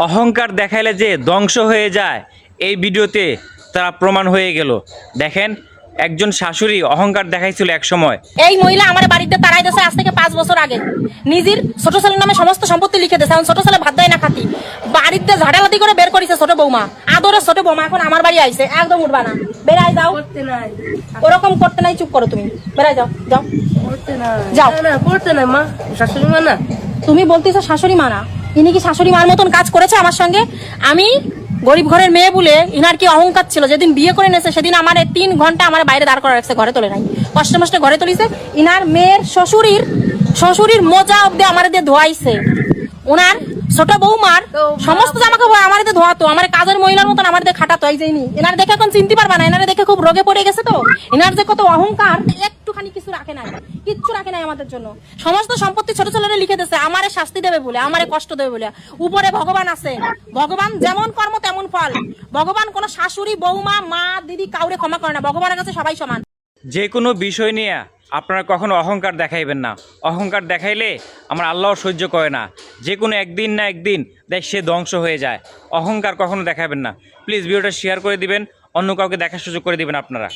অহংকার দেখাইলে যে ধ্বংস হয়ে যায় এই ভিডিওতে তারা প্রমাণ হয়ে গেল। দেখেন, একজন শাশুড়ি অহংকার দেখাইছিল এক সময়। এই মহিলা আমার বাড়িতে তারাই দেশে আজ থেকে 5 বছর আগে নিজের ছোট ছেলের নামে সমস্ত সম্পত্তি লিখে দিয়েছে। এখন ছোট ছেলে ভাত দেয় না খাতি, বাড়িতে ঝাড়ালাতি করে বের করেছে ছোট বৌমা, আদরের ছোট বৌমা। এখন আমার বাড়ি আইছে, একদম উঠবা না, বেড়াই যাও। ওরকম করতে নাই, চুপ করো তুমি, বেড়াই যাও, যাও যাও। করতে না মা, শাশুড়ি মা না। তুমি বলতেছো শাশুড়ি মা না, ইনি কি শাশুড়ি মার মতন কাজ করেছে আমার সঙ্গে? আমি গরিব ঘরের মেয়ে বলে ইনার কি অহংকার ছিল। যেদিন বিয়ে করে নিয়েছে সেদিন আমার 3 ঘন্টা আমার বাইরে দাঁড় করা রাখছে, ঘরে তোলে নাই, কষ্ট মষ্টে ঘরে তুলিছে। ইনার মেয়ের শ্বশুরির মোজা অব্দি আমার দিয়ে ধোয়াইছে। ওনার ছোট বৌমার সমস্ত জামা কাপড় আমার দিয়ে ধোয়াতো, আমার কাজের মহিলার মতন আমার দিয়ে খাটাতো। এই যাইনি, এনার দেখে এখন চিনতে পারবা না, এনারে দেখে খুব রোগে পড়ে গেছে। তো এনার যে কত অহংকার, একটুখানি কিছু রাখে নাই, কিচ্ছু রাখে নাই আমাদের জন্য। সমস্ত সম্পত্তি ছোট ছেলেরা লিখে দিয়েছে, আমারে শাস্তি দেবে বলে, আমারে কষ্ট দেবে বলে। উপরে ভগবান আছে, ভগবান যেমন কর্ম তেমন ফল। ভগবান কোনো শাশুড়ি, বৌমা, মা, দিদি কাউরে ক্ষমা করে না, ভগবানের কাছে সবাই সমান। যে কোনো বিষয় নিয়ে আপনারা কখনো অহংকার দেখাইবেন না। অহংকার দেখাইলে আমার আল্লাহ সহ্য করে না। যে কোনো একদিন না একদিন দেখ সে ধ্বংস হয়ে যায়। অহংকার কখনো দেখাবেন না। প্লিজ ভিডিওটা শেয়ার করে দিবেন, অন্য কাউকে দেখার সুযোগ করে দিবেন আপনারা।